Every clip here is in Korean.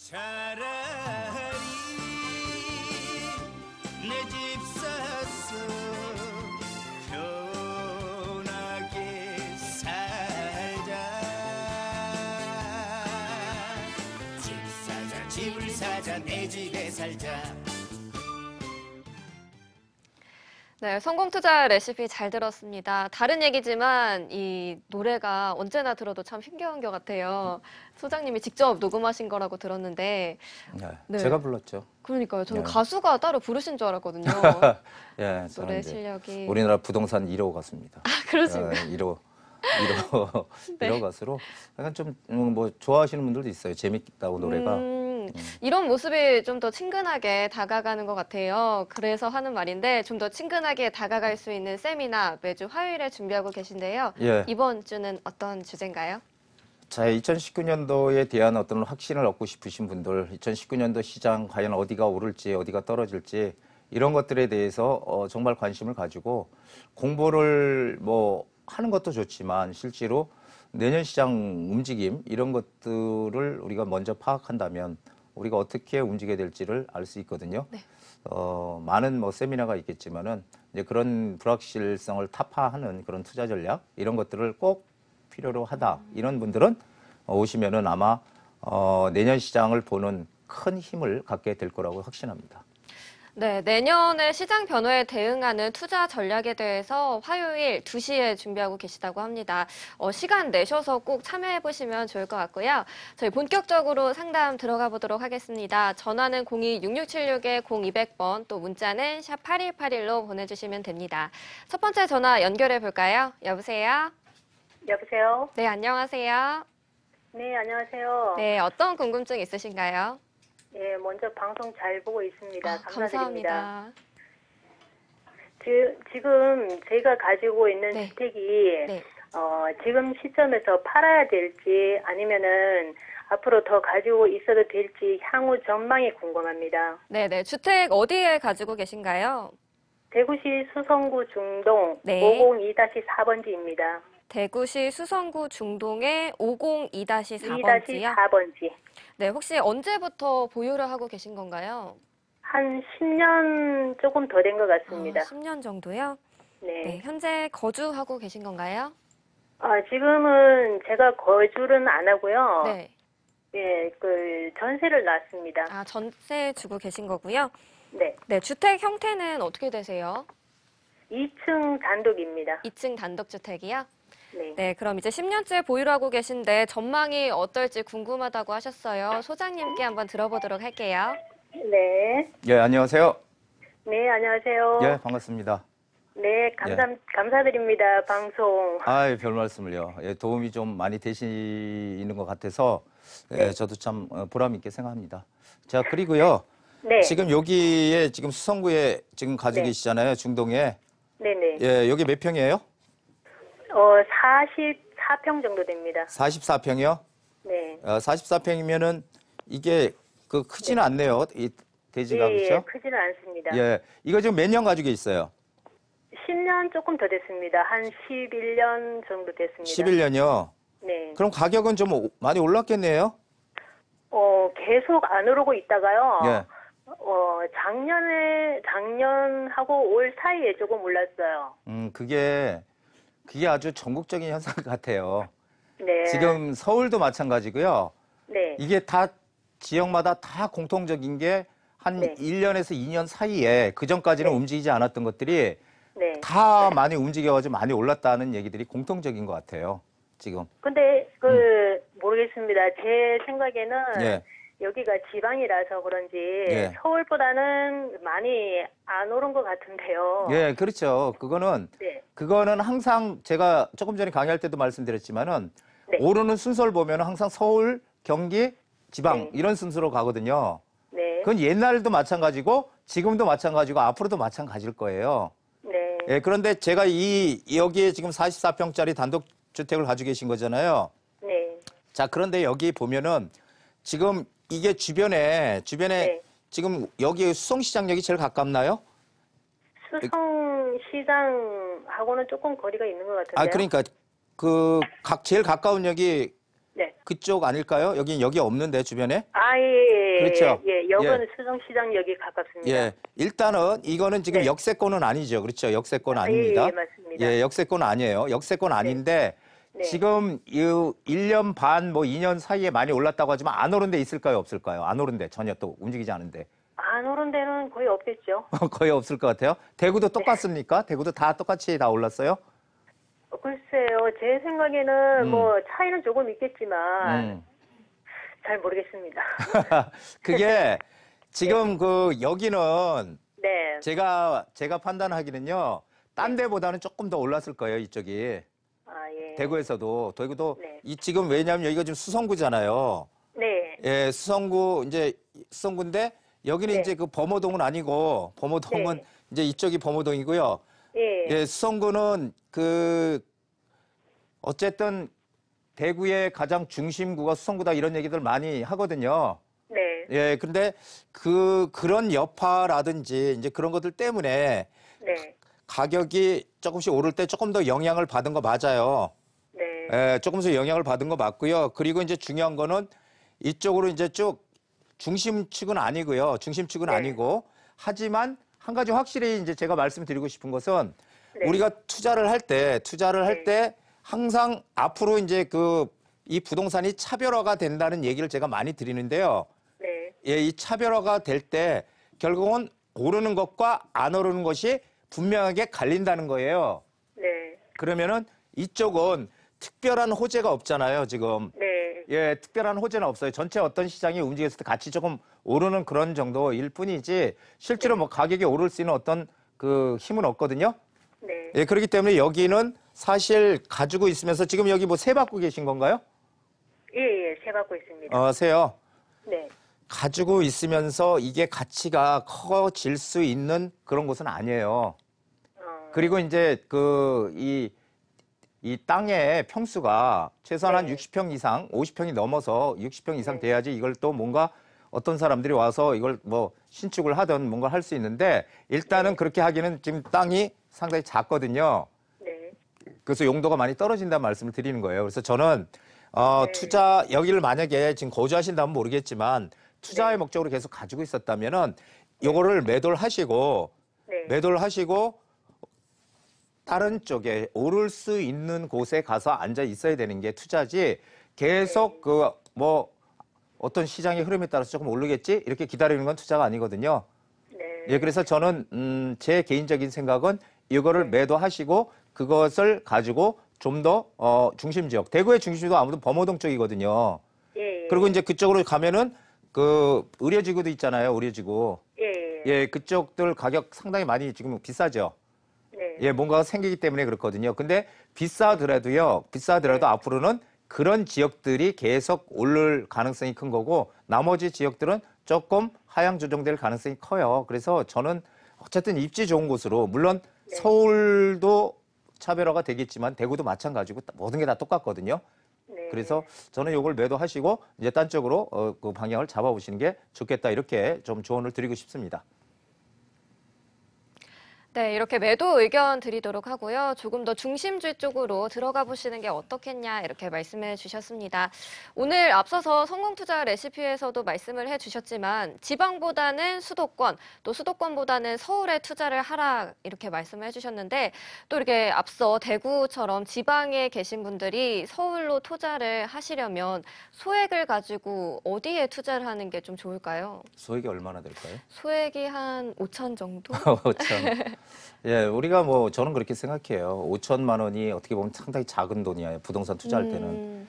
차라리 내 집 사서 편하게 살자. 집을 사자 내 집에 살자. 네, 성공투자 레시피 잘 들었습니다. 다른 얘기지만 이 노래가 언제나 들어도 참 힘겨운 것 같아요. 소장님이 직접 녹음하신 거라고 들었는데. 네, 제가 불렀죠. 그러니까요. 저는 네. 가수가 따로 부르신 줄 알았거든요. 예, 노래 실력이. 우리나라 부동산 1호 가수입니다. 아, 그러신가요? 1호 네. 1호 가수로 약간 좀 뭐 좋아하시는 분들도 있어요. 재밌다고 노래가. 이런 모습이 좀 더 친근하게 다가가는 것 같아요. 그래서 하는 말인데 좀 더 친근하게 다가갈 수 있는 세미나 매주 화요일에 준비하고 계신데요. 예. 이번 주는 어떤 주제인가요? 자, 2019년도에 대한 어떤 확신을 얻고 싶으신 분들, 2019년도 시장 과연 어디가 오를지 어디가 떨어질지 이런 것들에 대해서 정말 관심을 가지고 공부를 뭐 하는 것도 좋지만 실제로 내년 시장 움직임 이런 것들을 우리가 먼저 파악한다면 우리가 어떻게 움직여야 될지를 알 수 있거든요. 네. 많은 뭐 세미나가 있겠지만은 이제 그런 불확실성을 타파하는 그런 투자 전략 이런 것들을 꼭 필요로 하다. 이런 분들은 오시면은 아마 내년 시장을 보는 큰 힘을 갖게 될 거라고 확신합니다. 네, 내년의 시장 변화에 대응하는 투자 전략에 대해서 화요일 2시에 준비하고 계시다고 합니다. 시간 내셔서 꼭 참여해 보시면 좋을 것 같고요. 저희 본격적으로 상담 들어가 보도록 하겠습니다. 전화는 02-6676-0200번, 또 문자는 샵 8181로 보내주시면 됩니다. 첫 번째 전화 연결해 볼까요? 여보세요? 여보세요? 네, 안녕하세요. 네, 안녕하세요. 네, 어떤 궁금증 있으신가요? 예, 먼저 방송 잘 보고 있습니다. 감사드립니다. 감사합니다. 지금 제가 가지고 있는 네. 주택이 네. 지금 시점에서 팔아야 될지 아니면은 앞으로 더 가지고 있어도 될지 향후 전망이 궁금합니다. 네네. 주택 어디에 가지고 계신가요? 대구시 수성구 중동 네. 502-4번지입니다. 대구시 수성구 중동의 502-4번지요? 2-4번지. 네, 혹시 언제부터 보유를 하고 계신 건가요? 한 10년 조금 더 된 것 같습니다. 10년 정도요? 네. 네, 현재 거주하고 계신 건가요? 지금은 제가 거주는 안 하고요. 네. 예, 전세를 놨습니다. 아, 전세 주고 계신 거고요? 네. 네, 주택 형태는 어떻게 되세요? 2층 단독입니다. 2층 단독주택이요? 네. 네, 그럼 이제 10년째 보유를 하고 계신데 전망이 어떨지 궁금하다고 하셨어요. 소장님께 한번 들어보도록 할게요. 네. 예, 안녕하세요. 네, 안녕하세요. 예, 반갑습니다. 네, 감사드립니다. 방송. 별 말씀을요. 예, 도움이 좀 많이 되시는 것 같아서 네. 저도 참 보람 있게 생각합니다. 자, 그리고요. 네. 지금 여기에 지금 수성구에 지금 가지고 네. 계시잖아요. 중동에. 네네. 예, 여기 몇 평이에요? 44평 정도 됩니다. 44평이요? 네. 44평이면은 이게 크지는 않네요. 이 대지가 예, 그렇죠? 크지는 않습니다. 예. 이거 지금 몇 년 가지고 있어요? 10년 조금 더 됐습니다. 한 11년 정도 됐습니다. 11년이요? 네. 그럼 가격은 좀 많이 올랐겠네요? 계속 안 오르고 있다가요. 예. 작년하고 올 사이에 조금 올랐어요. 그게 아주 전국적인 현상 같아요. 네. 지금 서울도 마찬가지고요. 네. 이게 다 지역마다 다 공통적인 게 한 네. 1년에서 2년 사이에 그전까지는 네. 움직이지 않았던 것들이 네. 다 많이 움직여가지고 많이 올랐다는 얘기들이 공통적인 것 같아요. 지금. 근데 모르겠습니다. 제 생각에는 예. 여기가 지방이라서 그런지 예. 서울보다는 많이 안 오른 것 같은데요. 예, 그렇죠. 네. 그거는 항상 제가 조금 전에 강의할 때도 말씀드렸지만은 네. 오르는 순서를 보면 항상 서울, 경기, 지방 네. 이런 순서로 가거든요. 네. 그건 옛날도 마찬가지고 지금도 마찬가지고 앞으로도 마찬가지일 거예요. 네. 예, 그런데 제가 여기에 지금 44평짜리 단독주택을 가지고 계신 거잖아요. 네. 자, 그런데 여기 보면은 지금 이게 주변에 네. 지금 여기 수성시장역이 제일 가깝나요? 수성시장하고는 조금 거리가 있는 것 같은데요. 그러니까 제일 가까운 역이 네. 그쪽 아닐까요? 여기 없는데 주변에? 아, 예. 그렇죠. 예, 역은 수성시장역이 가깝습니다. 예, 일단은 이거는 지금 네. 역세권은 아니죠. 그렇죠. 역세권 아, 아닙니다. 예, 맞습니다. 예, 역세권 아니에요. 역세권 아닌데 네. 지금 이 1년 반, 뭐 2년 사이에 많이 올랐다고 하지만 안 오른 데 있을까요? 없을까요? 안 오른 데 전혀 또 움직이지 않은데. 안 오른 데는 거의 없겠죠. 거의 없을 것 같아요. 대구도 똑같습니까? 대구도 다 똑같이 다 올랐어요? 글쎄요, 제 생각에는 뭐 차이는 조금 있겠지만 음. 잘 모르겠습니다. 그게 지금 그 여기는 네. 제가 판단하기는요. 딴 데보다는 조금 더 올랐을 거예요, 이쪽이. 아, 예. 대구도 네. 이 지금 왜냐하면 여기가 지금 수성구잖아요. 네. 예, 수성구인데 여기는 네. 이제 그 범어동은 아니고 범어동은 네. 이제 이쪽이 범어동이고요. 예. 예, 수성구는 어쨌든 대구의 가장 중심구가 수성구다 이런 얘기들 많이 하거든요. 네. 예, 근데 그런 여파라든지 이제 그런 것들 때문에 네. 가격이 조금씩 오를 때 조금 더 영향을 받은 거 맞아요. 네. 예, 조금씩 영향을 받은 거 맞고요. 그리고 이제 중요한 거는 이쪽으로 이제 쭉 중심축은 아니고요. 중심축은 네. 아니고 하지만 한 가지 확실히 이제 제가 말씀드리고 싶은 것은 네. 우리가 투자를 할 때 항상 앞으로 이제 이 부동산이 차별화가 된다는 얘기를 제가 많이 드리는데요. 네. 예, 이 차별화가 될 때 결국은 오르는 것과 안 오르는 것이 분명하게 갈린다는 거예요. 네. 그러면은 이쪽은 특별한 호재가 없잖아요, 지금. 네. 예, 특별한 호재는 없어요. 전체 어떤 시장이 움직였을 때 같이 조금 오르는 그런 정도일 뿐이지 실제로 뭐 가격이 오를 수 있는 어떤 그 힘은 없거든요. 네. 예, 그렇기 때문에 여기는 사실 가지고 있으면서 지금 여기 뭐 세 받고 계신 건가요? 예, 예. 세 받고 있습니다. 세요. 네. 가지고 있으면서 이게 가치가 커질 수 있는 그런 곳은 아니에요. 그리고 이제 이 땅의 평수가 최소한 한 네. 60평 이상, 50평이 넘어서 60평 이상 돼야지 이걸 또 뭔가 어떤 사람들이 와서 이걸 뭐 신축을 하든 뭔가 할 수 있는데 일단은 그렇게 하기는 지금 땅이 상당히 작거든요. 네. 그래서 용도가 많이 떨어진다는 말씀을 드리는 거예요. 그래서 저는 네. 여기를 만약에 지금 거주하신다면 모르겠지만 투자의 목적으로 계속 가지고 있었다면은 요거를 매도를 하시고 다른 쪽에 오를 수 있는 곳에 가서 앉아 있어야 되는 게 투자지 계속 어떤 시장의 흐름에 따라서 조금 오르겠지 이렇게 기다리는 건 투자가 아니거든요. 네. 예, 그래서 저는 제 개인적인 생각은 이거를 매도하시고 그것을 가지고 좀 더 중심 지역, 대구의 중심지도 아무래도 범어동 쪽이거든요. 예. 그리고 이제 그쪽으로 가면은 그 의료지구도 있잖아요, 의료지구. 예. 예, 그쪽들 가격 상당히 많이 지금 비싸죠. 네. 예, 뭔가가 생기기 때문에 그렇거든요. 근데 비싸더라도 앞으로는 그런 지역들이 계속 오를 가능성이 큰 거고 나머지 지역들은 조금 하향 조정될 가능성이 커요. 그래서 저는 어쨌든 입지 좋은 곳으로 물론 서울도 차별화가 되겠지만 대구도 마찬가지고 모든 게 다 똑같거든요. 네. 그래서 저는 이걸 매도하시고 이제 딴 쪽으로 그 방향을 잡아보시는 게 좋겠다 이렇게 좀 조언을 드리고 싶습니다. 네, 이렇게 매도 의견 드리도록 하고요. 조금 더 중심지 쪽으로 들어가 보시는 게 어떻겠냐 이렇게 말씀해 주셨습니다. 오늘 앞서서 성공투자 레시피에서도 말씀을 해 주셨지만 지방보다는 수도권, 또 수도권보다는 서울에 투자를 하라 이렇게 말씀을 해 주셨는데 또 이렇게 앞서 대구처럼 지방에 계신 분들이 서울로 투자를 하시려면 소액을 가지고 어디에 투자를 하는 게 좀 좋을까요? 소액이 얼마나 될까요? 소액이 한 5천 정도? 5천. 예, 우리가 저는 그렇게 생각해요. 5천만 원이 어떻게 보면 상당히 작은 돈이에요. 부동산 투자할 때는.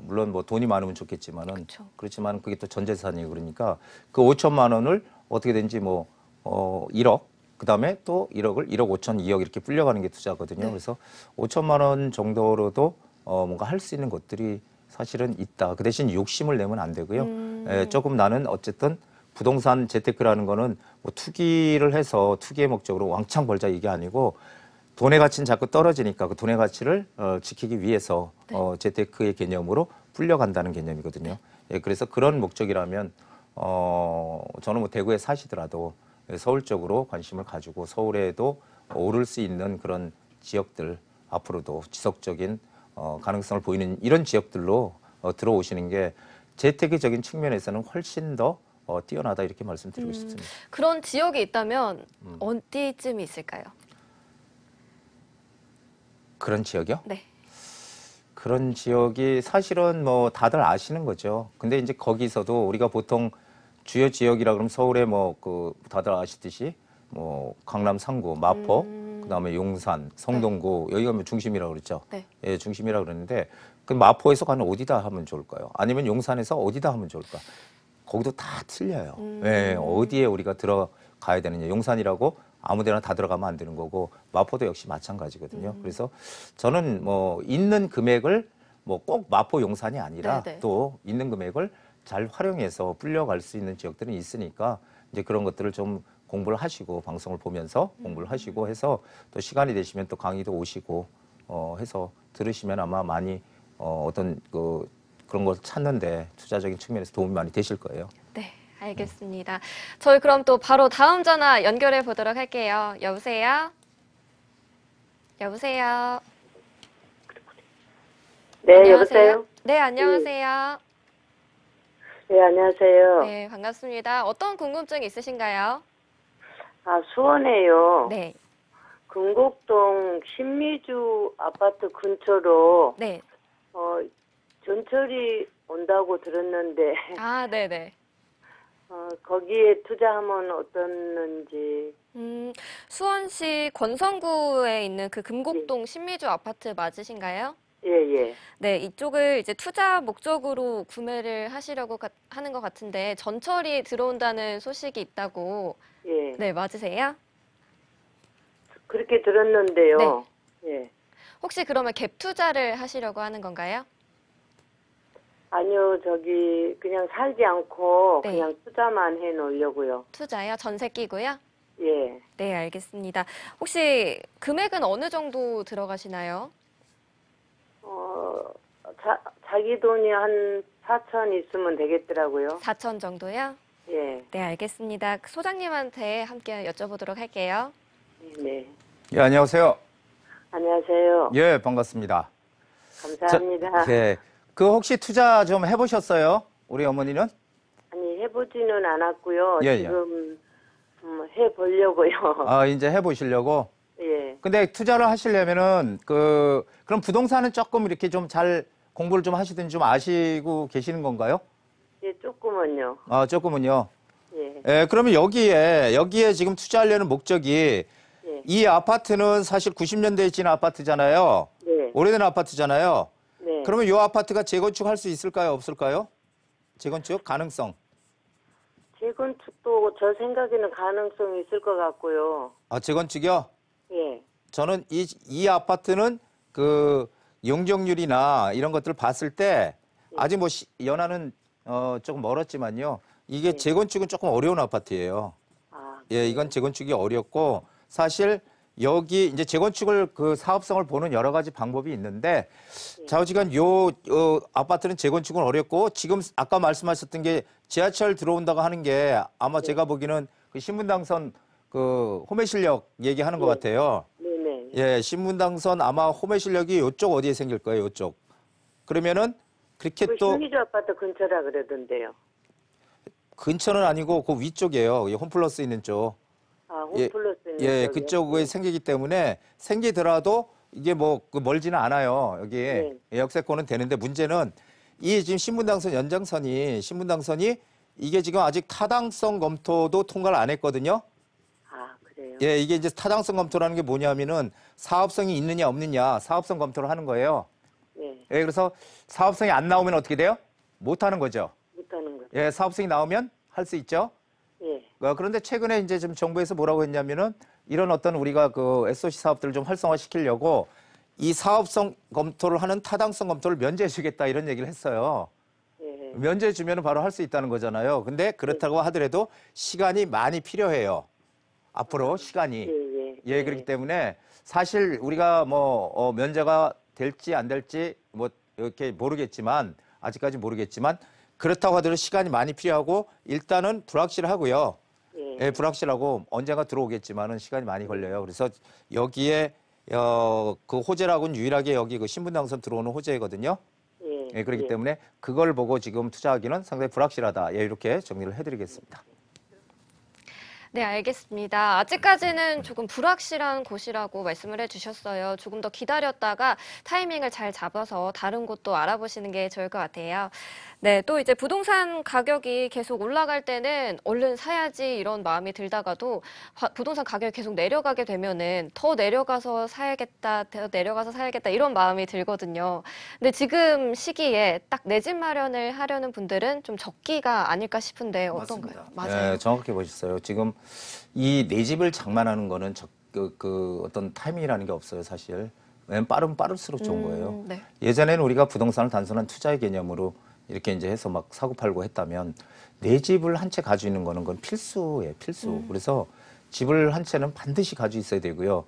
물론 돈이 많으면 좋겠지만은. 그쵸. 그렇지만 그게 또 전 재산이고 그러니까 그 5천만 원을 어떻게 된지 1억, 그 다음에 또 1억 5천, 2억 이렇게 불려가는 게 투자거든요. 네. 그래서 5천만 원 정도로도 뭔가 할 수 있는 것들이 사실은 있다. 그 대신 욕심을 내면 안 되고요. 예, 조금 나는 어쨌든 부동산 재테크라는 거는 투기를 해서 투기의 목적으로 왕창 벌자 이게 아니고 돈의 가치는 자꾸 떨어지니까 그 돈의 가치를 지키기 위해서 재테크의 개념으로 불려간다는 개념이거든요. 예, 그래서 그런 목적이라면 저는 대구에 사시더라도 서울 쪽으로 관심을 가지고 서울에도 오를 수 있는 그런 지역들 앞으로도 지속적인 가능성을 보이는 이런 지역들로 들어오시는 게 재테크적인 측면에서는 훨씬 더 뛰어나다 이렇게 말씀드리고 싶습니다. 그런 지역이 있다면 어디쯤이 있을까요? 그런 지역이요? 네. 그런 지역이 사실은 뭐 다들 아시는 거죠. 근데 이제 거기서도 우리가 보통 주요 지역이라 그러면 서울에 뭐 그 다들 아시듯이 뭐 강남 상구, 마포, 그다음에 용산, 성동구 여기가 뭐 중심이라고 그랬죠. 네. 예, 중심이라고 그러는데 그 마포에서 가는 어디다 하면 좋을까요? 아니면 용산에서 어디다 하면 좋을까? 거기도 다 틀려요. 예, 어디에 우리가 들어가야 되느냐. 용산이라고 아무데나 다 들어가면 안 되는 거고 마포도 역시 마찬가지거든요. 그래서 저는 뭐 있는 금액을 뭐 꼭 마포 용산이 아니라 네네. 또 있는 금액을 잘 활용해서 불려갈 수 있는 지역들은 있으니까 이제 그런 것들을 좀 공부를 하시고 방송을 보면서 공부를 하시고 해서 또 시간이 되시면 또 강의도 오시고 해서 들으시면 아마 많이 어떤 그런 걸 찾는데 투자적인 측면에서 도움이 많이 되실 거예요. 네, 알겠습니다. 저희 그럼 또 바로 다음 전화 연결해 보도록 할게요. 여보세요? 여보세요? 네, 안녕하세요? 여보세요? 네, 안녕하세요. 네, 안녕하세요. 네, 반갑습니다. 어떤 궁금증 있으신가요? 아, 수원에요. 네, 금곡동 신미주 아파트 근처로 네. 전철이 온다고 들었는데 아, 네네. 거기에 투자하면 어떻는지. 수원시 권성구에 있는 그 금곡동 신미주 아파트 맞으신가요? 예, 예. 네, 이쪽을 이제 투자 목적으로 구매를 하시려고 하는 것 같은데 전철이 들어온다는 소식이 있다고. 예. 네, 맞으세요? 그렇게 들었는데요. 예. 혹시 그러면 갭 투자를 하시려고 하는 건가요? 아니요, 그냥 살지 않고 네. 그냥 투자만 해 놓으려고요. 투자요? 전세 끼고요? 예. 네, 알겠습니다. 혹시 금액은 어느 정도 들어가시나요? 자기 돈이 한 4천 있으면 되겠더라고요. 4천 정도요? 예. 네, 알겠습니다. 소장님한테 함께 여쭤보도록 할게요. 네. 예, 안녕하세요. 안녕하세요. 예, 반갑습니다. 감사합니다. 네. 그 혹시 투자 좀 해보셨어요? 우리 어머니는? 아니, 해보지는 않았고요. 예, 예. 지금 해보려고요. 아, 이제 해보시려고? 예. 근데 투자를 하시려면은 그럼 부동산은 조금 이렇게 좀 잘 공부를 좀 하시든지 좀 아시고 계시는 건가요? 예, 조금은요. 아, 조금은요. 예. 예, 그러면 여기에 지금 투자하려는 목적이 예. 이 아파트는 사실 90년대에 지은 아파트잖아요. 네. 오래된 아파트잖아요. 네. 그러면 이 아파트가 재건축할 수 있을까요? 없을까요? 재건축 가능성. 재건축도 저 생각에는 가능성이 있을 것 같고요. 아, 재건축이요? 예. 저는 이 아파트는 그 용적률이나 이런 것들을 봤을 때 아직 뭐 연하는 조금 멀었지만요. 이게 재건축은 조금 어려운 아파트예요. 아, 예, 이건 재건축이 어렵고 사실 여기 이제 재건축을 그 사업성을 보는 여러 가지 방법이 있는데 좌우지간 요 아파트는 재건축은 어렵고 지금 아까 말씀하셨던 게 지하철 들어온다고 하는 게 아마 제가 보기에는 그 신분당선 그 호매실역 얘기하는 것 같아요. 네네. 예, 신분당선 아마 호매실역이 요쪽 어디에 생길 거예요, 요쪽. 그러면은 그렇게 그 또 신미주 아파트 근처라 그러던데요. 근처는 아니고 그 위쪽이에요. 홈플러스 있는 쪽. 아, 홈플러스 있는 예, 쪽이요? 그쪽에 생기기 때문에 생기더라도 이게 뭐 멀지는 않아요. 여기에 역세권은 되는데 문제는 이 지금 신분당선 신분당선이 이게 지금 아직 타당성 검토도 통과를 안 했거든요. 아, 그래요? 예, 이게 이제 타당성 검토라는 게 뭐냐면은 사업성이 있느냐 없느냐 사업성 검토를 하는 거예요. 네. 예, 그래서 사업성이 안 나오면 어떻게 돼요? 못 하는 거죠. 못하는 거. 예, 사업성이 나오면 할 수 있죠. 예. 그런데 최근에 이제 좀 정부에서 뭐라고 했냐면은 이런 어떤 우리가 그 SOC 사업들을 좀 활성화시키려고 이 사업성 검토를 하는 타당성 검토를 면제해 주겠다 이런 얘기를 했어요. 예. 면제해 주면 바로 할 수 있다는 거잖아요. 근데 그렇다고 하더라도 시간이 많이 필요해요. 앞으로 시간이. 예. 예, 그렇기 때문에 사실 우리가 뭐 면제가 될지 안 될지 뭐 이렇게 모르겠지만 아직까지 모르겠지만 그렇다고 하더라도 시간이 많이 필요하고 일단은 불확실하고요. 예, 불확실하고 언젠가 들어오겠지만은 시간이 많이 걸려요. 그래서 여기에 그 호재라고는 유일하게 여기 그 신분당선 들어오는 호재거든요. 예, 그렇기 예. 때문에 그걸 보고 지금 투자하기는 상당히 불확실하다. 예, 이렇게 정리를 해드리겠습니다. 네, 알겠습니다. 아직까지는 조금 불확실한 곳이라고 말씀을 해주셨어요. 조금 더 기다렸다가 타이밍을 잘 잡아서 다른 곳도 알아보시는 게 좋을 것 같아요. 네, 또 이제 부동산 가격이 계속 올라갈 때는 얼른 사야지 이런 마음이 들다가도 부동산 가격이 계속 내려가게 되면은 더 내려가서 사야겠다, 더 내려가서 사야겠다 이런 마음이 들거든요. 근데 지금 시기에 딱 내 집 마련을 하려는 분들은 좀 적기가 아닐까 싶은데 어떤가요? 맞아요. 예, 정확하게 보셨어요. 지금 이 내 집을 장만하는 거는 어떤 타이밍이라는 게 없어요, 사실. 왜냐면 빠르면 빠를수록 좋은 거예요. 네. 예전에는 우리가 부동산을 단순한 투자의 개념으로 이렇게 이제 해서 막 사고 팔고 했다면 내 집을 한 채 가지고 있는 거는 그건 필수예요, 필수. 그래서 집을 한 채는 반드시 가지고 있어야 되고요.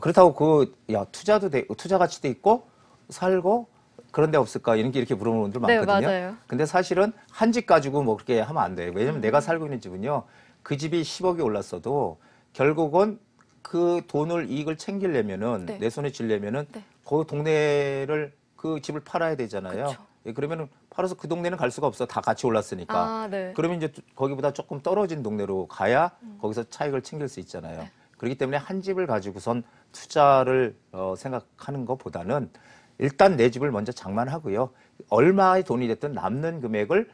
그렇다고 투자 가치도 있고 살고 그런 데 없을까 이렇게 물어보는 분들 네, 많거든요. 맞아요. 근데 사실은 한 집 가지고 뭐 그렇게 하면 안 돼요. 왜냐면 내가 살고 있는 집은요. 그 집이 10억이 올랐어도 결국은 그 이익을 챙기려면은 네. 내 손에 쥐려면은 네. 그 동네를 그 집을 팔아야 되잖아요. 그쵸. 예, 그러면은 팔아서 그 동네는 갈 수가 없어. 다 같이 올랐으니까. 아, 네. 그러면 이제 거기보다 조금 떨어진 동네로 가야 거기서 차익을 챙길 수 있잖아요. 네. 그렇기 때문에 한 집을 가지고선 투자를 생각하는 것보다는 일단 내 집을 먼저 장만하고요. 얼마의 돈이 됐든 남는 금액을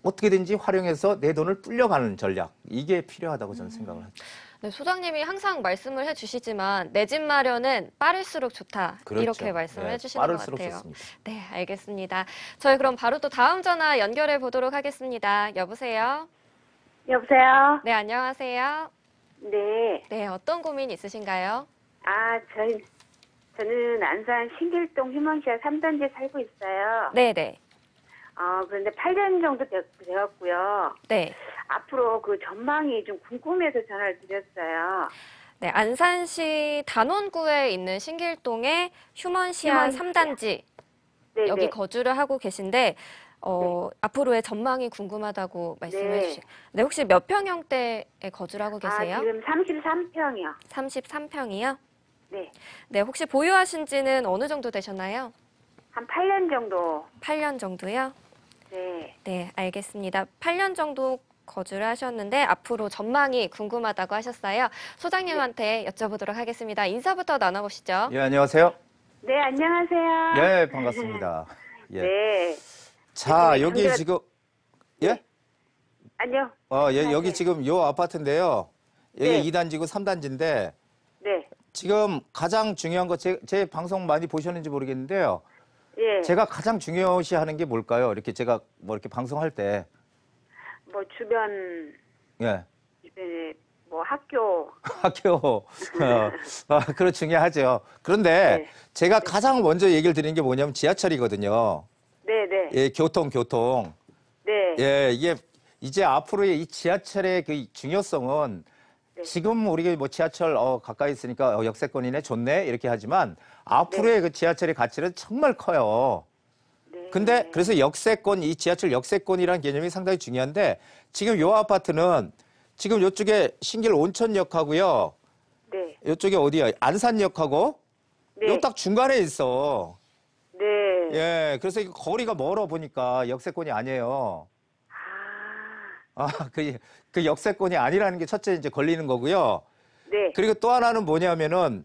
어떻게든지 활용해서 내 돈을 불려가는 전략. 이게 필요하다고 저는 생각을 하죠. 네, 소장님이 항상 말씀을 해주시지만 내 집 마련은 빠를수록 좋다. 그렇죠. 이렇게 말씀을 네, 해주시는 것 빠를수록 같아요. 좋습니다. 네, 알겠습니다. 저희 그럼 바로 또 다음 전화 연결해 보도록 하겠습니다. 여보세요? 여보세요? 네, 안녕하세요. 네. 네, 어떤 고민 있으신가요? 저는 안산 신길동 휴먼시아 3단지에 살고 있어요. 네네. 그런데 8년 정도 되었고요. 네. 앞으로 그 전망이 좀 궁금해서 전화를 드렸어요. 네, 안산시 단원구에 있는 신길동의 휴먼시아 휴먼시아. 3단지 네, 여기 네. 거주를 하고 계신데 앞으로의 전망이 궁금하다고 말씀해 네. 주신. 네, 혹시 몇 평형대에 거주를 하고 계세요? 지금 33평이요. 33평이요? 네. 네, 혹시 보유하신 지는 어느 정도 되셨나요? 한 8년 정도. 8년 정도요? 네. 네, 알겠습니다. 8년 정도 거주를 하셨는데 앞으로 전망이 궁금하다고 하셨어요. 소장님한테 여쭤보도록 하겠습니다. 인사부터 나눠보시죠. 예, 안녕하세요. 네, 안녕하세요. 예, 반갑습니다. 예. 네. 자, 네, 여기 상대가- 지금 예? 안녕. 여기 네. 지금 요 아파트인데요. 여기 네. 2단지고 3단지인데 네. 지금 가장 중요한 거 제 방송 많이 보셨는지 모르겠는데요. 예. 제가 가장 중요시하는 게 뭘까요? 이렇게 제가 뭐 이렇게 방송할 때 뭐 주변에 예. 뭐 학교. 학교 그거 중요하죠. 그런데 네. 제가 가장 먼저 얘기를 드리는 게 뭐냐면 지하철이거든요. 네, 네. 예, 교통. 네. 예, 이게 이제 앞으로의 이 지하철의 그 중요성은 네. 지금 우리가 뭐 지하철 가까이 있으니까 역세권이네 좋네 이렇게 하지만 앞으로의 그 지하철의 가치는 정말 커요. 네. 근데 그래서 이 지하철 역세권이라는 개념이 상당히 중요한데 지금 요 아파트는 지금 요쪽에 신길 온천역하고요. 네. 요쪽에 어디야? 안산역하고 네. 요 딱 중간에 있어. 네. 예, 그래서 이거 거리가 멀어 보니까 역세권이 아니에요. 그 역세권이 아니라는 게 첫째 이제 걸리는 거고요. 네. 그리고 또 하나는 뭐냐면은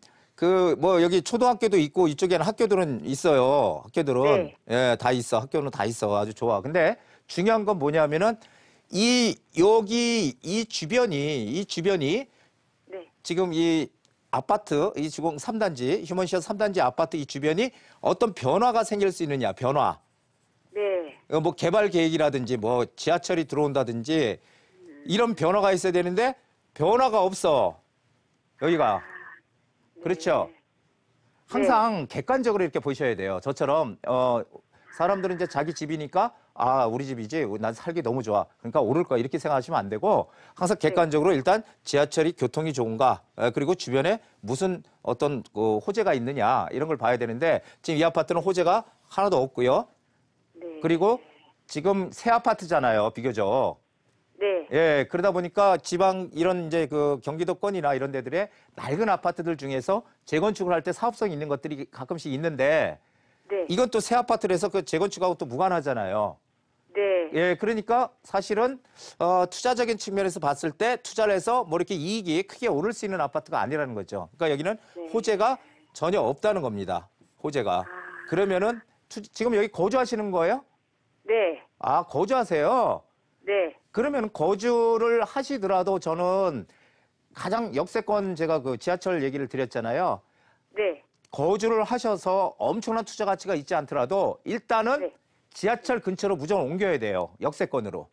뭐 여기 초등학교도 있고 이쪽에는 학교들은 있어요. 학교들은 네. 예, 다 있어. 학교는 다 있어. 아주 좋아. 근데 중요한 건 뭐냐면은 이 주변이 네. 지금 이 아파트 이 주공 3단지 휴먼시아 3단지 아파트 이 주변이 어떤 변화가 생길 수 있느냐. 변화. 네. 뭐 개발 계획이라든지 뭐 지하철이 들어온다든지 이런 변화가 있어야 되는데 변화가 없어. 여기가. 그렇죠. 항상 객관적으로 이렇게 보셔야 돼요. 저처럼 사람들은 이제 자기 집이니까 우리 집이지. 난 살기 너무 좋아. 그러니까 오를 거야. 이렇게 생각하시면 안 되고 항상 객관적으로 일단 지하철이 교통이 좋은가 그리고 주변에 무슨 어떤 호재가 있느냐 이런 걸 봐야 되는데 지금 이 아파트는 호재가 하나도 없고요. 네. 그리고 지금 새 아파트잖아요. 비교적. 네. 예, 그러다 보니까 지방 이런 이제 그 경기도권이나 이런 데들의 낡은 아파트들 중에서 재건축을 할 때 사업성이 있는 것들이 가끔씩 있는데 네. 이건 또 새 아파트라서 그 재건축하고 또 무관하잖아요. 네. 예, 그러니까 사실은 투자적인 측면에서 봤을 때 투자를 해서 뭐 이렇게 이익이 크게 오를 수 있는 아파트가 아니라는 거죠. 그러니까 여기는 네. 호재가 전혀 없다는 겁니다. 호재가. 그러면은 지금 여기 거주하시는 거예요? 네. 아, 거주하세요? 네. 그러면 거주를 하시더라도 저는 가장 역세권 제가 그 지하철 얘기를 드렸잖아요. 네. 거주를 하셔서 엄청난 투자 가치가 있지 않더라도 일단은 네. 지하철 근처로 무조건 옮겨야 돼요. 역세권으로.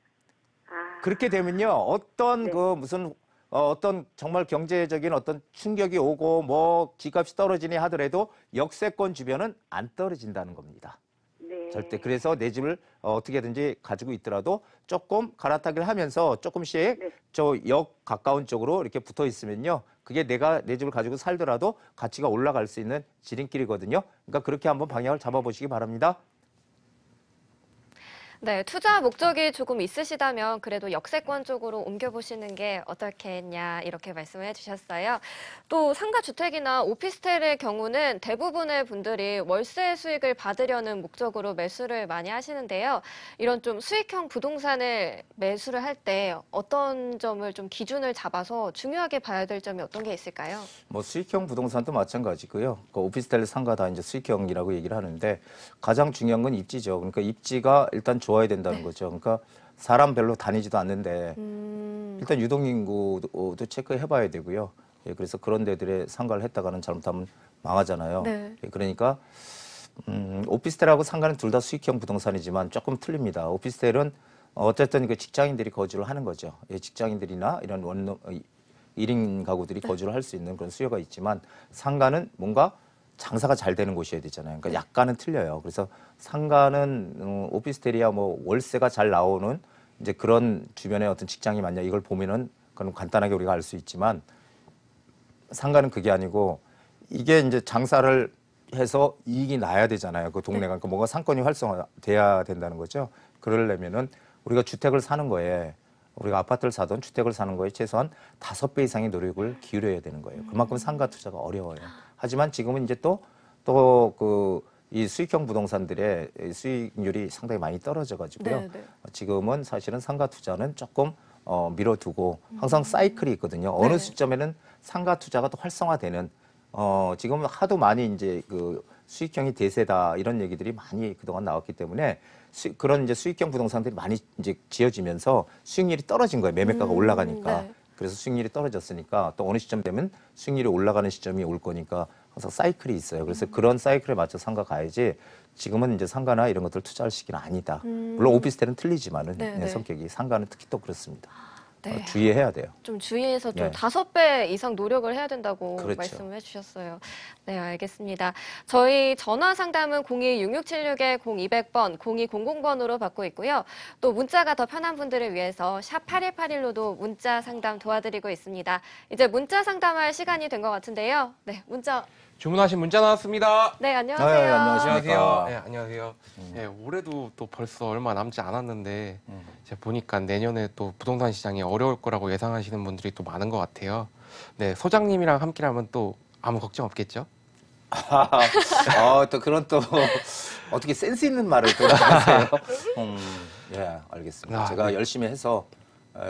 아. 그렇게 되면요. 어떤 네. 그 무슨 어떤 정말 경제적인 어떤 충격이 오고 뭐 집값이 떨어지니 하더라도 역세권 주변은 안 떨어진다는 겁니다. 네. 절대. 그래서 내 집을 어떻게든지 가지고 있더라도 조금 갈아타기를 하면서 조금씩 네. 저 역 가까운 쪽으로 이렇게 붙어 있으면요. 그게 내가 내 집을 가지고 살더라도 가치가 올라갈 수 있는 지름길이거든요. 그러니까 그렇게 한번 방향을 잡아보시기 바랍니다. 네, 투자 목적이 조금 있으시다면 그래도 역세권 쪽으로 옮겨보시는 게 어떻겠냐 이렇게 말씀을 해주셨어요. 또 상가주택이나 오피스텔의 경우는 대부분의 분들이 월세 수익을 받으려는 목적으로 매수를 많이 하시는데요. 이런 좀 수익형 부동산을 매수를 할 때 어떤 점을 좀 기준을 잡아서 중요하게 봐야 될 점이 어떤 게 있을까요? 뭐 수익형 부동산도 마찬가지고요. 그 오피스텔 상가 다 이제 수익형이라고 얘기를 하는데 가장 중요한 건 입지죠. 그러니까 입지가 일단 좋아야 된다는 거죠. 그러니까 사람 별로 다니지도 않는데 일단 유동인구도 체크해봐야 되고요. 예, 그래서 그런 데들에 상가를 했다가는 잘못하면 망하잖아요. 네. 예, 그러니까 오피스텔하고 상가는 둘 다 수익형 부동산이지만 조금 틀립니다. 오피스텔은 어쨌든 그 직장인들이 거주를 하는 거죠. 예, 직장인들이나 이런 원룸 1인 가구들이 거주를 할 수 있는 그런 수요가 있지만 상가는 뭔가 장사가 잘 되는 곳이어야 되잖아요. 그러니까 약간은 틀려요. 그래서 상가는 오피스텔이야 뭐 월세가 잘 나오는 이제 그런 주변에 어떤 직장이 많냐 이걸 보면은 그건 간단하게 우리가 알 수 있지만 상가는 그게 아니고 이게 이제 장사를 해서 이익이 나야 되잖아요. 그 동네가 그러니까 뭔가 상권이 활성화돼야 된다는 거죠. 그러려면은 우리가 주택을 사는 거에 우리가 아파트를 사든 주택을 사는 거에 최소한 5배 이상의 노력을 기울여야 되는 거예요. 그만큼 상가 투자가 어려워요. 하지만 지금은 이제 또 그 이 수익형 부동산들의 수익률이 상당히 많이 떨어져 가지고요. 네, 네. 지금은 사실은 상가 투자는 조금 미뤄두고 항상 사이클이 있거든요. 어느 네. 시점에는 상가 투자가 또 활성화되는 지금은 하도 많이 이제 그 수익형이 대세다 이런 얘기들이 많이 그동안 나왔기 때문에 그런 이제 수익형 부동산들이 많이 이제 지어지면서 수익률이 떨어진 거예요. 매매가가 올라가니까. 네. 그래서 수익률이 떨어졌으니까 또 어느 시점 되면 수익률이 올라가는 시점이 올 거니까 항상 사이클이 있어요. 그래서 그런 사이클에 맞춰 상가 가야지 지금은 이제 상가나 이런 것들 투자할 시기는 아니다. 물론 오피스텔은 틀리지만은 네, 네. 성격이 상가는 특히 또 그렇습니다. 네. 주의해야 돼요. 좀 주의해서 좀 네. 5배 이상 노력을 해야 된다고 그렇죠. 말씀을 해주셨어요. 네, 알겠습니다. 저희 전화 상담은 0266-0200번, 0200번으로 받고 있고요. 또 문자가 더 편한 분들을 위해서 샵 8181로도 문자 상담 도와드리고 있습니다. 이제 문자 상담할 시간이 된 것 같은데요. 네, 문자. 주문하신 문자 나왔습니다. 네, 안녕하세요. 네, 안녕하십니까. 안녕하세요. 네, 안녕하세요. 네, 올해도 또 벌써 얼마 남지 않았는데 제가 보니까 내년에 또 부동산 시장이 어려울 거라고 예상하시는 분들이 또 많은 것 같아요. 네, 소장님이랑 함께라면 또 아무 걱정 없겠죠? 또 그런 또 어떻게 센스 있는 말을 또 하세요. 예, 알겠습니다. 제가 네. 열심히 해서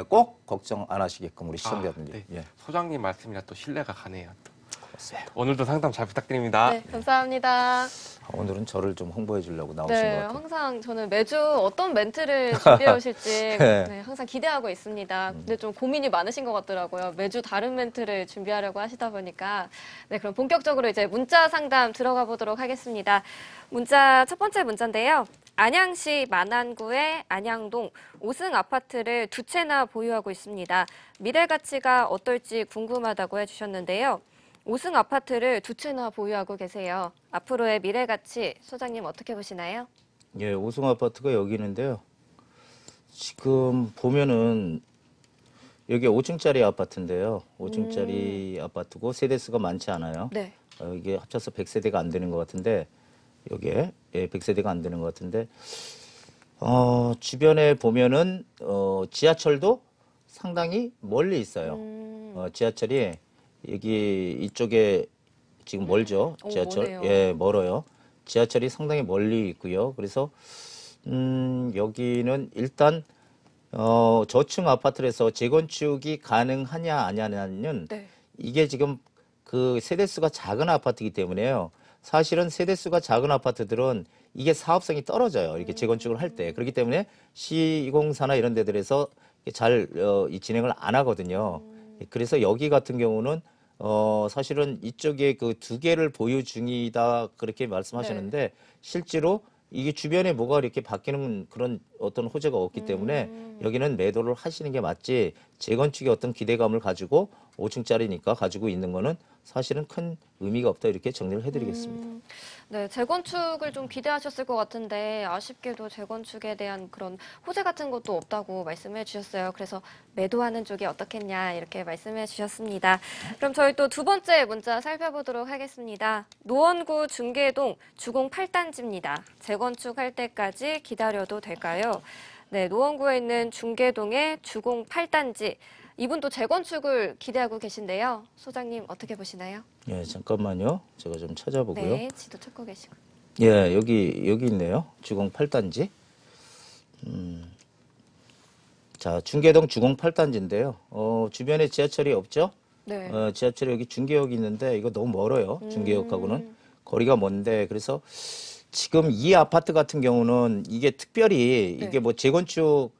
꼭 걱정 안 하시게끔 우리 시청자분들이. 네. 예. 소장님 말씀이라 또 신뢰가 가네요. 고맙습니다. 오늘도 상담 잘 부탁드립니다. 네, 감사합니다. 오늘은 저를 좀 홍보해 주려고 나오신 네, 것 같아요. 항상 저는 매주 어떤 멘트를 준비해 오실지 네. 네, 항상 기대하고 있습니다. 근데 좀 고민이 많으신 것 같더라고요. 매주 다른 멘트를 준비하려고 하시다 보니까. 네, 그럼 본격적으로 이제 문자 상담 들어가 보도록 하겠습니다. 문자 첫 번째 문자인데요. 안양시 만안구의 안양동 5층 아파트를 2채나 보유하고 있습니다. 미래 가치가 어떨지 궁금하다고 해주셨는데요. 5층 아파트를 2채나 보유하고 계세요. 앞으로의 미래 가치 소장님 어떻게 보시나요? 예, 5층 아파트가 여기 있는데요. 지금 보면은 여기 5층짜리 아파트인데요. 5층짜리 아파트고 세대수가 많지 않아요. 네. 이게 합쳐서 100세대가 안 되는 것 같은데 여기에 100세대가 안 되는 것 같은데 주변에 보면은 지하철도 상당히 멀리 있어요. 지하철이 여기 이쪽에 지금 멀죠. 오, 지하철. 머네요. 예, 멀어요. 지하철이 상당히 멀리 있고요. 그래서 여기는 일단 저층 아파트에서 재건축이 가능하냐 아니냐는 네. 이게 지금 그 세대수가 작은 아파트이기 때문에요. 사실은 세대수가 작은 아파트들은 이게 사업성이 떨어져요. 이렇게 재건축을 할 때. 그렇기 때문에 시공사나 이런 데들에서 잘 이 진행을 안 하거든요. 그래서 여기 같은 경우는 사실은 이쪽에 그 두 개를 보유 중이다 그렇게 말씀하셨는데 실제로 이게 주변에 뭐가 이렇게 바뀌는 그런 어떤 호재가 없기 때문에 여기는 매도를 하시는 게 맞지 재건축의 어떤 기대감을 가지고 5층짜리니까 가지고 있는 거는 사실은 큰 의미가 없다 이렇게 정리를 해드리겠습니다. 네, 재건축을 좀 기대하셨을 것 같은데 아쉽게도 재건축에 대한 그런 호재 같은 것도 없다고 말씀해 주셨어요. 그래서 매도하는 쪽이 어떻겠냐 이렇게 말씀해 주셨습니다. 그럼 저희 또 두 번째 문자 살펴보도록 하겠습니다. 노원구 중계동 주공 8단지입니다. 재건축할 때까지 기다려도 될까요? 네, 노원구에 있는 중계동의 주공 8단지. 이분도 재건축을 기대하고 계신데요. 소장님 어떻게 보시나요? 예, 잠깐만요. 제가 좀 찾아보고요. 네, 지도 찾고 계시고. 예, 여기 있네요. 주공 8단지. 자, 중계동 주공 8단지인데요. 주변에 지하철이 없죠? 네. 지하철이 여기 중계역이 있는데 이거 너무 멀어요. 중계역하고는 거리가 먼데 그래서 지금 이 아파트 같은 경우는 이게 특별히 네. 이게 뭐 재건축을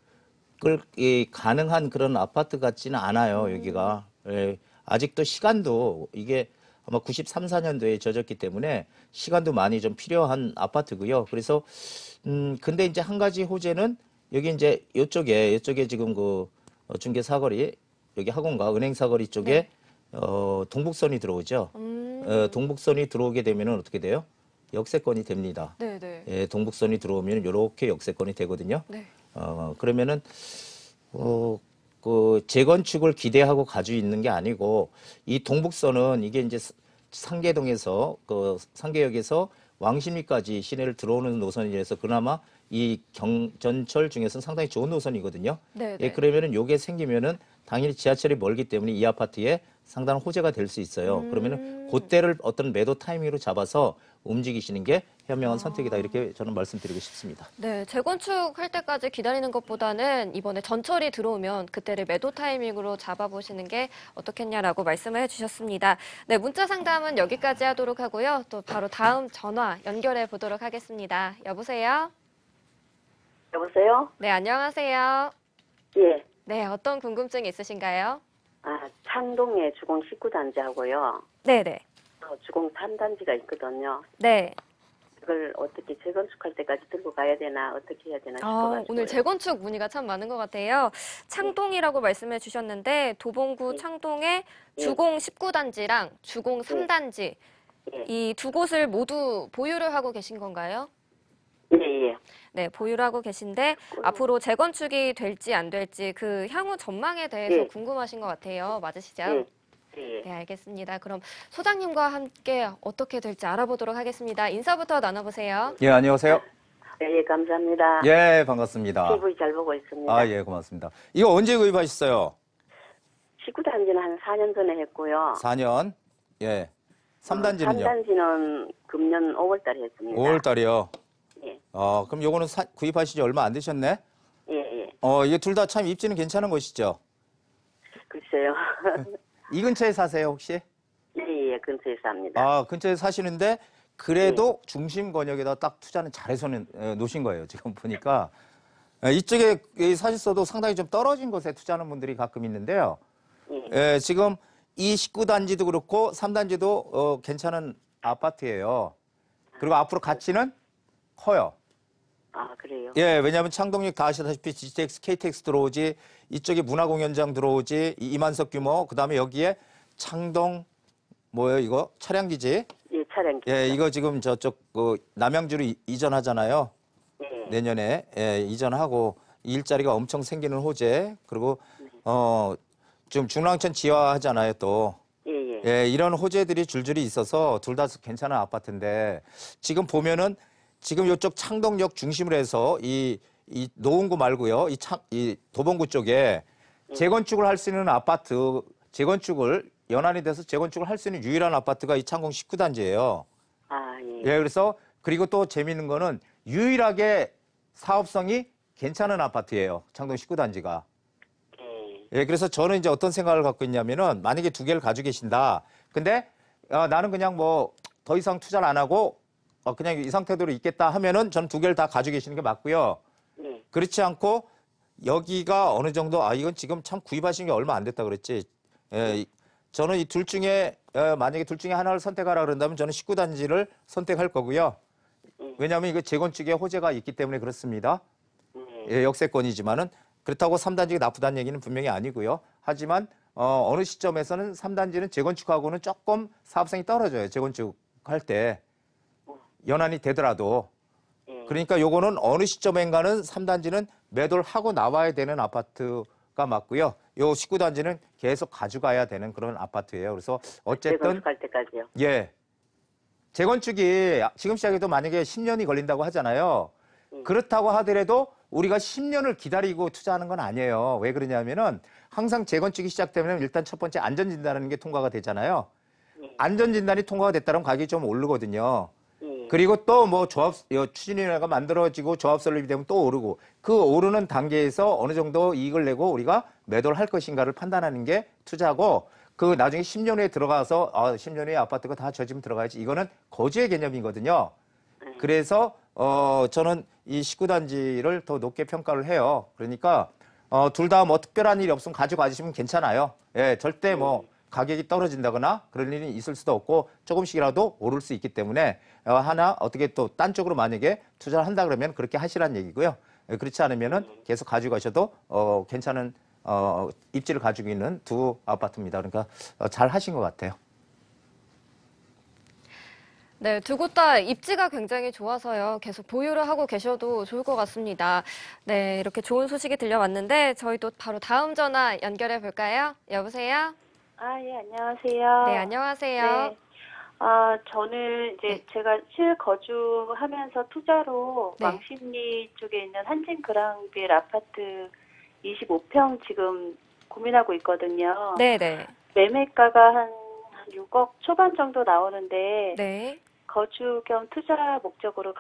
가능한 그런 아파트 같지는 않아요. 여기가 아직도 시간도 이게 아마 93, 4년도에 져졌기 때문에 시간도 많이 좀 필요한 아파트고요. 그래서 근데 이제 한 가지 호재는 여기 이제 이쪽에 지금 그 중계 사거리 여기 학원가 은행 사거리 쪽에 동북선이 들어오죠. 동북선이 들어오게 되면은 어떻게 돼요? 역세권이 됩니다. 네, 네. 예, 동북선이 들어오면 이렇게 역세권이 되거든요. 네. 그러면은 그 재건축을 기대하고 가지고 있는 게 아니고 이 동북선은 이게 이제 상계동에서 그 상계역에서 왕십리까지 시내를 들어오는 노선이라서 그나마 이 경전철 중에서는 상당히 좋은 노선이거든요. 네, 예, 네. 그러면은 요게 생기면은 당연히 지하철이 멀기 때문에 이 아파트에 상당한 호재가 될 수 있어요. 그러면은 그때를 어떤 매도 타이밍으로 잡아서 움직이시는 게 현명한 선택이다 이렇게 저는 말씀드리고 싶습니다. 네, 재건축할 때까지 기다리는 것보다는 이번에 전철이 들어오면 그때를 매도 타이밍으로 잡아보시는 게 어떻겠냐라고 말씀을 해주셨습니다. 네, 문자 상담은 여기까지 하도록 하고요. 또 바로 다음 전화 연결해 보도록 하겠습니다. 여보세요? 여보세요? 네, 안녕하세요. 예. 네, 어떤 궁금증이 있으신가요? 창동에 주공 19단지하고요. 네네. 주공 3단지가 있거든요. 네. 그걸 어떻게 재건축할 때까지 들고 가야 되나 어떻게 해야 되나 싶어가지고. 오늘 재건축 문의가 참 많은 것 같아요. 창동이라고 말씀해 주셨는데 도봉구 예. 창동에 예. 주공 19단지랑 주공 3단지 예. 이 두 곳을 모두 보유를 하고 계신 건가요? 예. 네, 보유를 하고 계신데 앞으로 재건축이 될지 안 될지 그 향후 전망에 대해서 예. 궁금하신 것 같아요. 맞으시죠? 예. 예. 네, 알겠습니다. 그럼 소장님과 함께 어떻게 될지 알아보도록 하겠습니다. 인사부터 나눠보세요. 예, 안녕하세요. 예, 감사합니다. 예, 반갑습니다. TV 잘 보고 있습니다. 아, 예, 고맙습니다. 이거 언제 구입하셨어요? 19단지는 한 4년 전에 했고요. 4년. 예. 3단지는요? 3단지는 금년 5월달에 했습니다. 5월 달이요. 예. 그럼 요거는 구입하신 지 얼마 안 되셨네? 예. 이게 둘 다 참 입지는 괜찮은 곳이죠? 글쎄요. 이 근처에 사세요, 혹시? 예, 근처에 삽니다. 근처에 사시는데 그래도 중심 권역에다 딱 투자는 잘해서 놓으신 거예요. 지금 보니까. 이쪽에 사셨어도 상당히 좀 떨어진 곳에 투자하는 분들이 가끔 있는데요. 예. 지금 이 19단지도 그렇고 3단지도 괜찮은 아파트예요. 그리고 앞으로 가치는 커요. 그래요? 예, 왜냐하면 창동역 다 아시다시피 GTX, KTX 들어오지, 이쪽에 문화공연장 들어오지, 이만석 규모, 그 다음에 여기에 창동, 뭐예요, 이거? 차량기지? 예, 차량기지. 예, 이거 지금 저쪽, 남양주로 이전하잖아요. 예. 내년에, 이전하고, 일자리가 엄청 생기는 호재, 그리고, 좀 중랑천 지화하잖아요, 또. 예. 예, 이런 호재들이 줄줄이 있어서 둘 다 괜찮은 아파트인데, 지금 보면은, 지금 이쪽 창동역 중심으로 해서 이 노원구 말고요. 이 도봉구 쪽에 재건축을 할 수 있는 아파트, 재건축을 연안이 돼서 재건축을 할 수 있는 유일한 아파트가 이 창공 19단지예요. 예. 예, 그래서 그리고 또 재미있는 거는 유일하게 사업성이 괜찮은 아파트예요. 창동 19단지가. 예, 그래서 저는 이제 어떤 생각을 갖고 있냐면은 만약에 두 개를 가지고 계신다. 근데 나는 그냥 뭐 더 이상 투자를 안 하고 그냥 이 상태대로 있겠다 하면은 저는 두 개를 다 가지고 계시는 게 맞고요. 그렇지 않고 여기가 어느 정도 이건 지금 참 구입하신 게 얼마 안 됐다 그랬지. 예, 저는 이 둘 중에 만약에 둘 중에 하나를 선택하라 그런다면 저는 19단지를 선택할 거고요. 왜냐하면 이거 재건축에 호재가 있기 때문에 그렇습니다. 예, 역세권이지만은 그렇다고 3단지가 나쁘다는 얘기는 분명히 아니고요. 하지만 어느 시점에서는 3단지는 재건축하고는 조금 사업성이 떨어져요. 재건축할 때 연한이 되더라도. 그러니까 요거는 어느 시점인가는 3단지는 매도를 하고 나와야 되는 아파트가 맞고요. 요 19단지는 계속 가져가야 되는 그런 아파트예요. 그래서 어쨌든 재건축할 때까지요. 예. 재건축이 지금 시작해도 만약에 10년이 걸린다고 하잖아요. 그렇다고 하더라도 우리가 10년을 기다리고 투자하는 건 아니에요. 왜 그러냐면은 항상 재건축이 시작되면 일단 첫 번째 안전진단하는 게 통과가 되잖아요. 안전진단이 통과가 됐다면 가격이 좀 오르거든요. 그리고 또 뭐 추진위원회가 만들어지고 조합 설립이 되면 또 오르고 그 오르는 단계에서 어느 정도 이익을 내고 우리가 매도를 할 것인가를 판단하는 게 투자고 그 나중에 10년 후에 들어가서 10년 후에 아파트가 다 저 집 들어가야지 이거는 거주의 개념이거든요. 그래서 저는 이 19단지를 더 높게 평가를 해요. 그러니까 둘 다 뭐 특별한 일이 없으면 가져가시면 괜찮아요. 예, 절대 뭐 가격이 떨어진다거나 그런 일이 있을 수도 없고 조금씩이라도 오를 수 있기 때문에 하나 어떻게 또 딴 쪽으로 만약에 투자를 한다 그러면 그렇게 하시라는 얘기고요. 예, 그렇지 않으면은 계속 가지고 가셔도 괜찮은 입지를 가지고 있는 두 아파트입니다. 그러니까 잘 하신 것 같아요. 네, 두 곳 다 입지가 굉장히 좋아서요. 계속 보유를 하고 계셔도 좋을 것 같습니다. 네, 이렇게 좋은 소식이 들려왔는데 저희도 바로 다음 전화 연결해 볼까요? 여보세요? 예, 안녕하세요. 네, 안녕하세요. 네. 저는 이제 제가 실거주하면서 투자로 네. 왕십리 쪽에 있는 한진 그랑빌 아파트 25평 지금 고민하고 있거든요. 네네. 매매가가 한 6억 초반 정도 나오는데 네. 거주 겸 투자 목적으로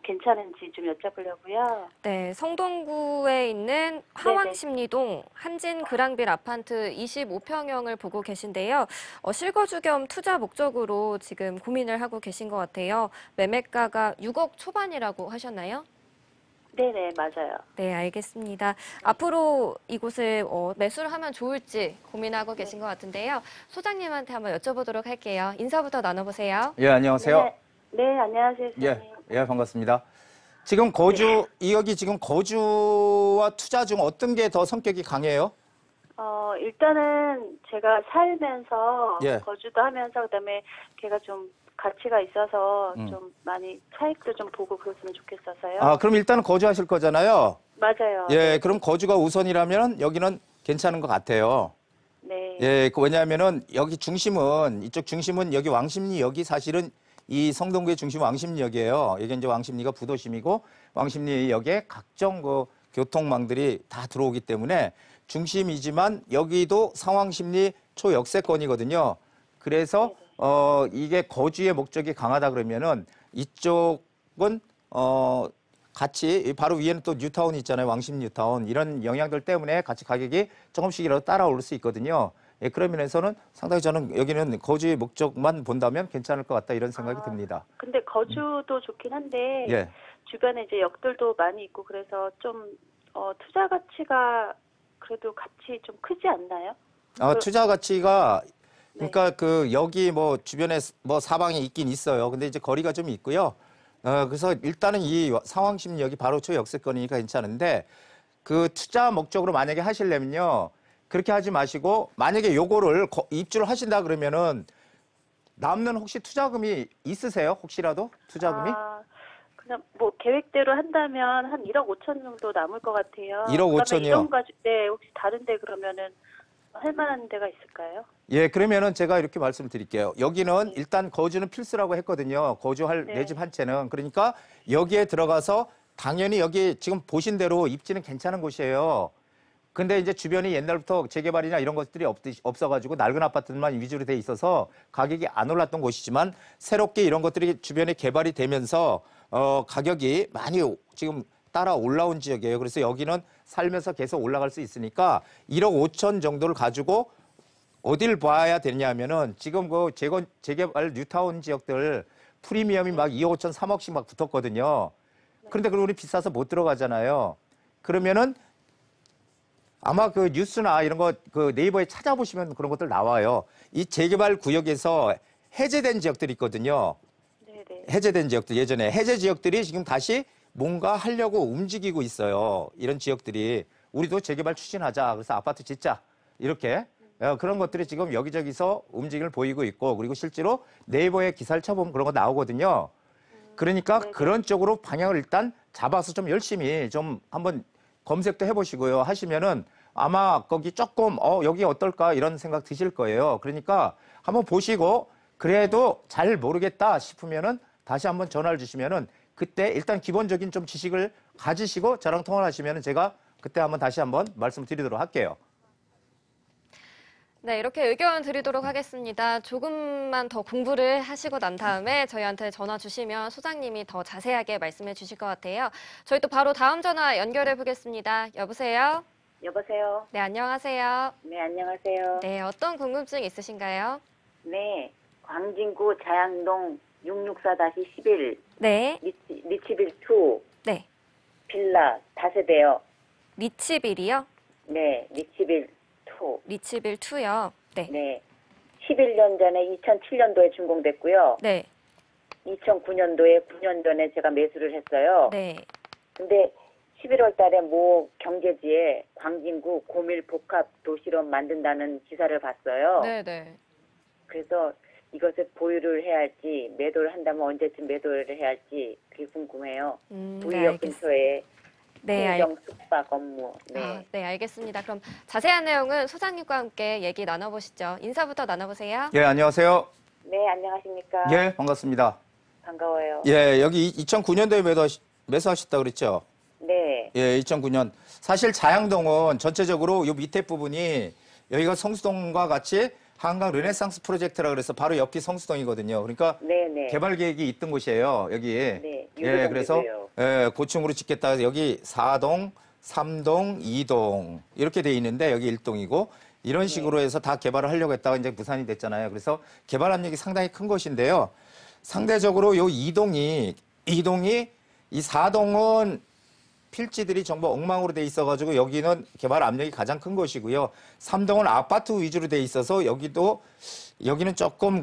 괜찮은지 좀 여쭤보려고요. 네, 성동구에 있는 화왕십리동 한진 그랑빌 아파트 25평형을 보고 계신데요. 실거주 겸 투자 목적으로 지금 고민을 하고 계신 것 같아요. 매매가가 6억 초반이라고 하셨나요? 네네, 맞아요. 네, 알겠습니다. 앞으로 이곳을 매수를 하면 좋을지 고민하고 계신 것 같은데요. 소장님한테 한번 여쭤보도록 할게요. 인사부터 나눠보세요. 예, 안녕하세요. 네, 안녕하세요, 선생님. 예, 반갑습니다. 지금 여기 지금 거주와 투자 중 어떤 게 더 성격이 강해요? 일단은 제가 살면서 예. 거주도 하면서 그다음에 걔가 좀 가치가 있어서 음. 좀 많이 차익도 좀 보고 그랬으면 좋겠어서요. 그럼 일단은 거주하실 거잖아요. 맞아요. 예, 그럼 거주가 우선이라면 여기는 괜찮은 것 같아요. 네. 예, 왜냐하면은 여기 이쪽 중심은 여기 왕십리역이 사실은 이 성동구의 중심은 왕십리역이에요. 여기 이제 왕십리가 부도심이고 왕십리역에 각종 교통망들이 다 들어오기 때문에 중심이지만 여기도 상왕십리 초역세권이거든요. 그래서 이게 거주의 목적이 강하다 그러면은 이쪽은 같이 바로 위에는 또 뉴타운이 있잖아요. 왕십리 뉴타운. 이런 영향들 때문에 같이 가격이 조금씩이라도 따라올 수 있거든요. 예, 그런 면에서는 상당히 저는 여기는 거주의 목적만 본다면 괜찮을 것 같다 이런 생각이 듭니다. 근데 거주도 좋긴 한데 예. 주변에 이제 역들도 많이 있고 그래서 좀 투자 가치가 그래도 같이 좀 크지 않나요? 투자 가치가 그러니까 여기 뭐 주변에 뭐 사방에 있긴 있어요. 근데 이제 거리가 좀 있고요. 그래서 일단은 이 상왕십리역이 바로 초역세권이니까 괜찮은데 그 투자 목적으로 만약에 하시려면요. 그렇게 하지 마시고 만약에 요거를 입주를 하신다 그러면은 남는 혹시 투자금이 있으세요? 혹시라도 투자금이? 그냥 뭐 계획대로 한다면 한 1억 5천 정도 남을 것 같아요. 1억 5천이요? 네, 혹시 다른데 그러면은 할 만한 데가 있을까요? 예, 그러면은 제가 이렇게 말씀을 드릴게요. 여기는 일단 거주는 필수라고 했거든요. 거주할 내 집 한 채는. 그러니까 여기에 들어가서 당연히 여기 지금 보신 대로 입지는 괜찮은 곳이에요. 근데 이제 주변이 옛날부터 재개발이나 이런 것들이 없어가지고 낡은 아파트만 위주로 돼 있어서 가격이 안 올랐던 곳이지만 새롭게 이런 것들이 주변에 개발이 되면서 가격이 많이 지금 따라 올라온 지역이에요. 그래서 여기는 살면서 계속 올라갈 수 있으니까 1억 5천 정도를 가지고 어딜 봐야 되냐면은 지금 그 재개발 뉴타운 지역들 프리미엄이 막 2억 5천, 3억씩 막 붙었거든요. 그런데 그럼 우리 비싸서 못 들어가잖아요. 그러면은 아마 그 뉴스나 이런 거 그 네이버에 찾아보시면 그런 것들 나와요. 이 재개발 구역에서 해제된 지역들이 있거든요. 네네. 해제된 지역들, 예전에 해제 지역들이 지금 다시 뭔가 하려고 움직이고 있어요. 이런 지역들이. 우리도 재개발 추진하자. 그래서 아파트 짓자. 이렇게. 그런 것들이 지금 여기저기서 움직임을 보이고 있고, 그리고 실제로 네이버에 기사를 쳐보면 그런 거 나오거든요. 그러니까 그런 쪽으로 방향을 일단 잡아서 좀 열심히 좀 한번 검색도 해보시고요. 하시면은 아마 거기 조금 여기 어떨까 이런 생각 드실 거예요. 그러니까 한번 보시고 그래도 잘 모르겠다 싶으면은 다시 한번 전화를 주시면은 그때 일단 기본적인 좀 지식을 가지시고 저랑 통화를 하시면은 제가 그때 한번 다시 한번 말씀드리도록 할게요. 네, 이렇게 의견 드리도록 하겠습니다. 조금만 더 공부를 하시고 난 다음에 저희한테 전화 주시면 소장님이 더 자세하게 말씀해 주실 것 같아요. 저희 또 바로 다음 전화 연결해 보겠습니다. 여보세요? 여보세요. 네, 안녕하세요. 네, 안녕하세요. 네, 어떤 궁금증 있으신가요? 네, 광진구 자양동 664-11 네, 리치빌 2 네. 빌라 다세대요. 리치빌이요? 네, 리치빌 2. 리치빌 2요. 네. 네. 11년 전에 2007년도에 준공됐고요. 네. 2009년도에 9년 전에 제가 매수를 했어요. 네. 근데 11월 달에 모 경제지에 광진구 고밀 복합 도시로 만든다는 기사를 봤어요. 네, 네. 그래서 이것을 보유를 해야 할지 매도를 한다면 언제쯤 매도를 해야 할지 그게 궁금해요. 네, 부유역 근처에 네, 행정 숙박 업무. 네. 아, 네, 알겠습니다. 그럼 자세한 내용은 소장님과 함께 얘기 나눠보시죠. 인사부터 나눠보세요. 예, 안녕하세요. 네, 안녕하십니까? 예, 반갑습니다. 반가워요. 예, 여기 2009년도에 매수하셨다 그랬죠? 네. 예, 2009년. 사실 자양동은 전체적으로 요 밑에 부분이 여기가 성수동과 같이 한강 르네상스 프로젝트라 그래서 바로 옆이 성수동이거든요. 그러니까 네네. 개발 계획이 있던 곳이에요, 여기. 네, 예, 그래서 유도동이고요. 예, 고층으로 짓겠다 해서 여기 4동, 3동, 2동 이렇게 돼 있는데 여기 1동이고 이런 식으로 해서 다 개발을 하려고 했다가 이제 무산이 됐잖아요. 그래서 개발 압력이 상당히 큰 곳인데요. 상대적으로 요 2동이 이 4동은 필지들이 전부 엉망으로 돼 있어가지고 여기는 개발 압력이 가장 큰 것이고요. 3동은 아파트 위주로 돼 있어서 여기는 조금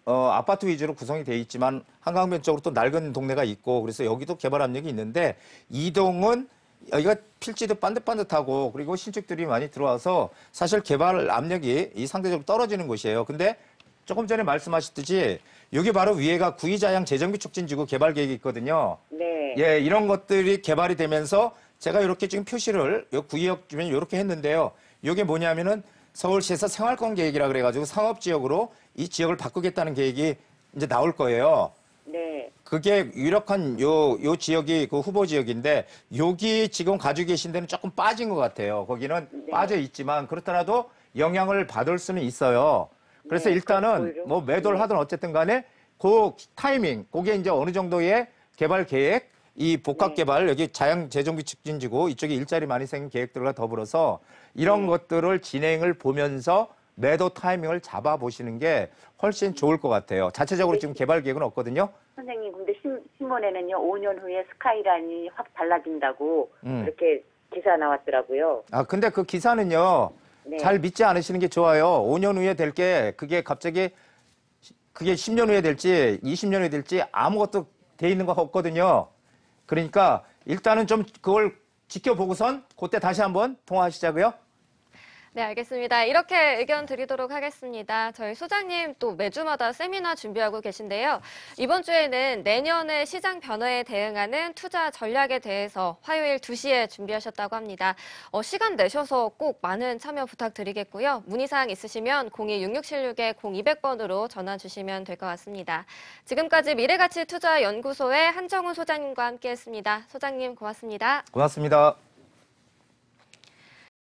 아파트 위주로 구성이 돼 있지만 한강변 쪽으로 또 낡은 동네가 있고 그래서 여기도 개발 압력이 있는데 2동은 여기가 필지도 반듯반듯하고 그리고 신축들이 많이 들어와서 사실 개발 압력이 상대적으로 떨어지는 곳이에요. 근데 조금 전에 말씀하셨듯이 여기 바로 위에가 구이자양 재정비 촉진지구 개발 계획이 있거든요. 네. 예, 이런 것들이 개발이 되면서 제가 이렇게 지금 표시를 요 구역 주변에 이렇게 했는데요. 이게 뭐냐면은 서울시에서 생활권 계획이라 그래가지고 상업지역으로 이 지역을 바꾸겠다는 계획이 이제 나올 거예요. 네. 그게 유력한 요 지역이 그 후보 지역인데 여기 지금 가지고 계신 데는 조금 빠진 것 같아요. 거기는 네. 빠져 있지만 그렇더라도 영향을 받을 수는 있어요. 그래서 네, 일단은 오히려. 뭐 매도를 네. 하든 어쨌든 간에 그 타이밍, 그게 이제 어느 정도의 개발 계획, 이 복합 네. 개발, 여기 자양 재정비 촉진지구 이쪽에 일자리 많이 생긴 계획들과 더불어서 이런 것들을 진행을 보면서 매도 타이밍을 잡아보시는 게 훨씬 좋을 것 같아요. 자체적으로 지금 개발 계획은 없거든요. 선생님, 근데 신문에는요, 5년 후에 스카이라인이 확 달라진다고 이렇게 기사 나왔더라고요. 아, 근데 그 기사는요, 네. 잘 믿지 않으시는 게 좋아요. 5년 후에 될 게 그게 갑자기 그게 10년 후에 될지 20년 후에 될지 아무것도 돼 있는 거 없거든요. 그러니까 일단은 좀 그걸 지켜보고선 그때 다시 한번 통화하시자고요. 네, 알겠습니다. 이렇게 의견 드리도록 하겠습니다. 저희 소장님 또 매주마다 세미나 준비하고 계신데요. 이번 주에는 내년의 시장 변화에 대응하는 투자 전략에 대해서 화요일 2시에 준비하셨다고 합니다. 시간 내셔서 꼭 많은 참여 부탁드리겠고요. 문의사항 있으시면 026676-0200번으로 전화 주시면 될 것 같습니다. 지금까지 미래가치투자연구소의 한정훈 소장님과 함께했습니다. 소장님 고맙습니다. 고맙습니다.